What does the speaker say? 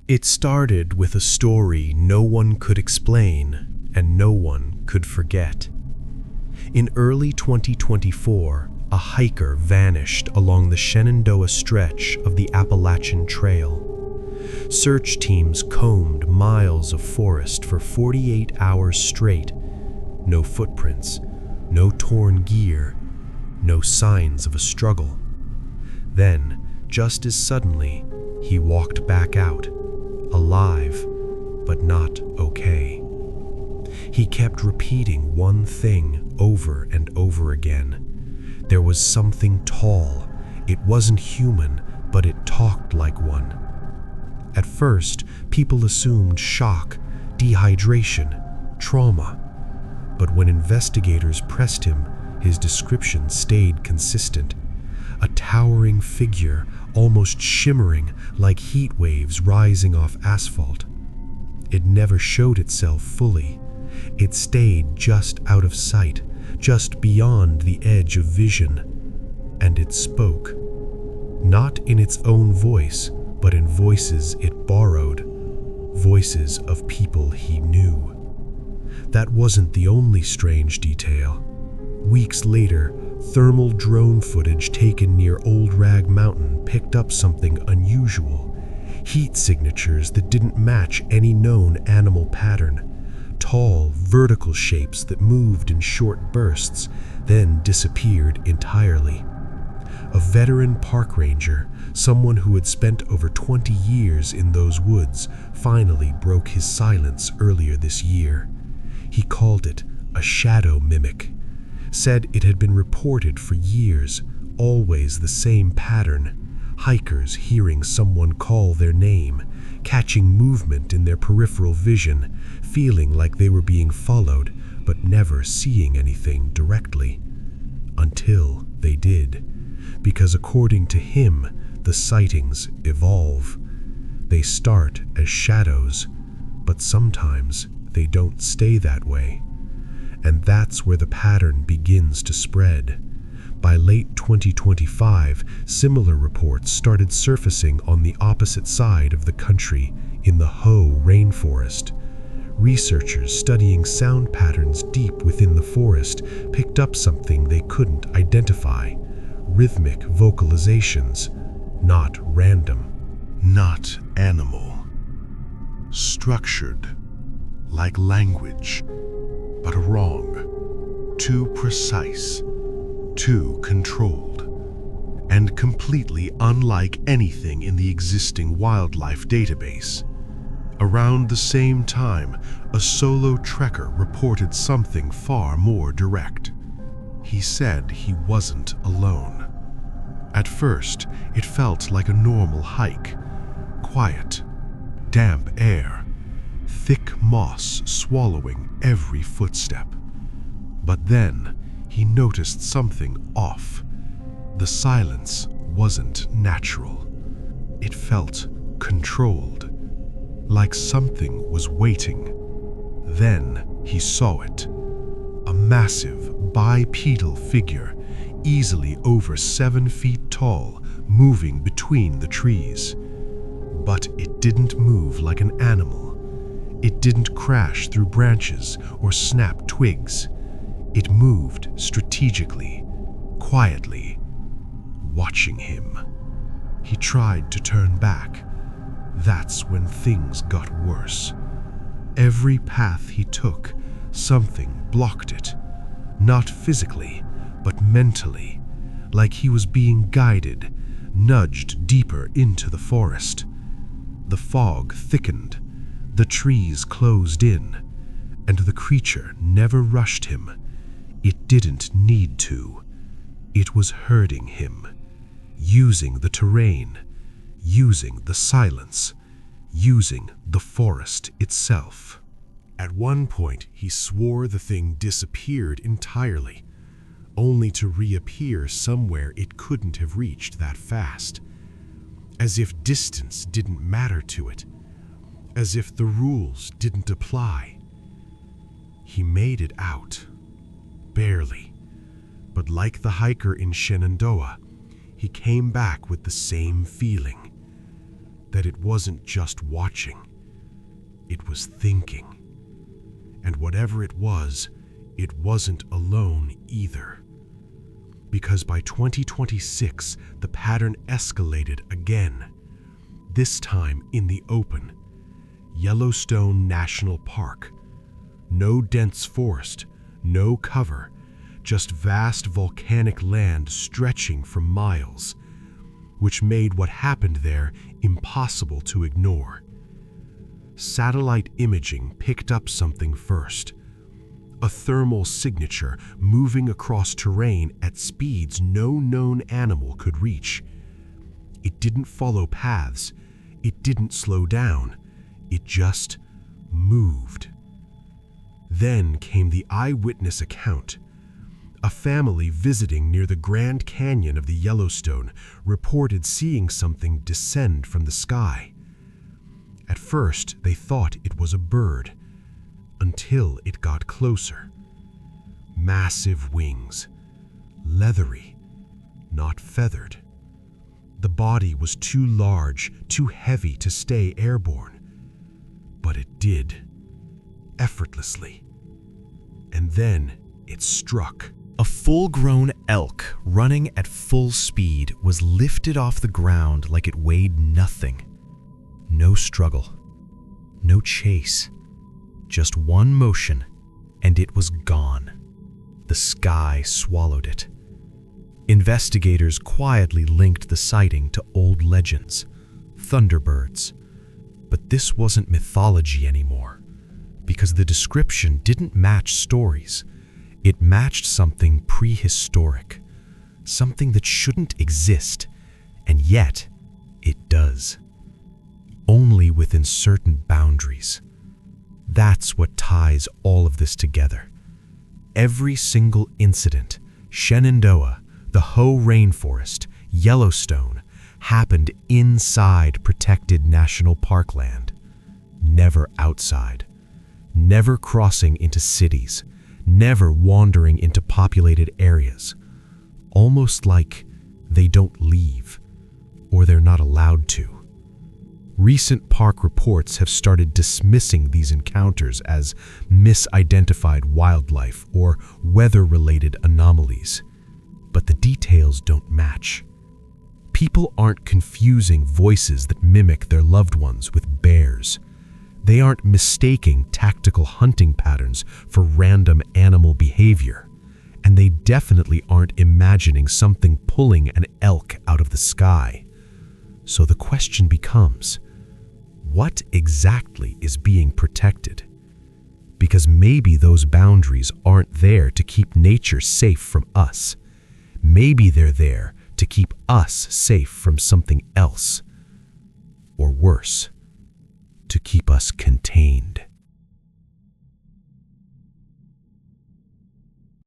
It started with a story no one could explain and no one could forget. In early 2024, a hiker vanished along the Shenandoah stretch of the Appalachian Trail. Search teams combed miles of forest for 48 hours straight. No footprints, no torn gear, no signs of a struggle. Then, just as suddenly, he walked back out, alive, but not okay. He kept repeating one thing over and over again. There was something tall. It wasn't human, but it talked like one. At first, people assumed shock, dehydration, trauma. But when investigators pressed him, his description stayed consistent. A towering figure, almost shimmering like heat waves rising off asphalt. It never showed itself fully. It stayed just out of sight, just beyond the edge of vision. And it spoke. Not in its own voice, but in voices it borrowed. Voices of people he knew. That wasn't the only strange detail. Weeks later, thermal drone footage taken near Old Rag Mountain picked up something unusual. Heat signatures that didn't match any known animal pattern. Tall, vertical shapes that moved in short bursts, then disappeared entirely. A veteran park ranger, someone who had spent over 20 years in those woods, finally broke his silence earlier this year. He called it a shadow mimic. Said it had been reported for years, always the same pattern. Hikers hearing someone call their name, catching movement in their peripheral vision, feeling like they were being followed, but never seeing anything directly. Until they did. Because according to him, the sightings evolve. They start as shadows, but sometimes they don't stay that way. And that's where the pattern begins to spread. By late 2025, similar reports started surfacing on the opposite side of the country in the Hoh rainforest. Researchers studying sound patterns deep within the forest picked up something they couldn't identify. Rhythmic vocalizations, not random. Not animal. Structured, like language, but wrong. Too precise, too controlled, and completely unlike anything in the existing wildlife database. Around the same time, a solo trekker reported something far more direct. He said he wasn't alone. At first, it felt like a normal hike. Quiet, damp air, thick moss swallowing every footstep. But then, he noticed something off. The silence wasn't natural. It felt controlled, like something was waiting. Then he saw it. A massive bipedal figure, easily over 7 feet tall, moving between the trees. But it didn't move like an animal. It didn't crash through branches or snap twigs. It moved strategically, quietly, watching him. He tried to turn back. That's when things got worse. Every path he took, something blocked it. Not physically, but mentally, like he was being guided, nudged deeper into the forest. The fog thickened, the trees closed in, and the creature never rushed him. It didn't need to. It was herding him, using the terrain, using the silence, using the forest itself. At one point, he swore the thing disappeared entirely, only to reappear somewhere it couldn't have reached that fast. As if distance didn't matter to it, as if the rules didn't apply. He made it out, barely, but like the hiker in Shenandoah, he came back with the same feeling. that it wasn't just watching, it was thinking. And whatever it wasn't alone either. Because by 2026, the pattern escalated again, this time in the open. Yellowstone National Park. No dense forest, no cover, just vast volcanic land stretching for miles, which made what happened there impossible to ignore. Satellite imaging picked up something first. A thermal signature moving across terrain at speeds no known animal could reach. It didn't follow paths. It didn't slow down. It just moved. Then came the eyewitness account. A family visiting near the Grand Canyon of the Yellowstone reported seeing something descend from the sky. At first, they thought it was a bird, until it got closer. Massive wings, leathery, not feathered. The body was too large, too heavy to stay airborne, but it did, effortlessly. And then it struck. A full-grown elk running at full speed was lifted off the ground like it weighed nothing. No struggle, no chase, just one motion, and it was gone. The sky swallowed it. Investigators quietly linked the sighting to old legends, thunderbirds. But this wasn't mythology anymore, because the description didn't match stories. It matched something prehistoric, something that shouldn't exist, and yet it does. Only within certain boundaries. That's what ties all of this together. Every single incident, Shenandoah, the Hoh Rainforest, Yellowstone, happened inside protected national park land, never outside, never crossing into cities, never wandering into populated areas, almost like they don't leave, or they're not allowed to. Recent park reports have started dismissing these encounters as misidentified wildlife or weather-related anomalies, but the details don't match. People aren't confusing voices that mimic their loved ones with bears. They aren't mistaking tactical hunting patterns for random animal behavior, and they definitely aren't imagining something pulling an elk out of the sky. So the question becomes, what exactly is being protected? Because maybe those boundaries aren't there to keep nature safe from us. Maybe they're there to keep us safe from something else. Or worse, to keep us contained.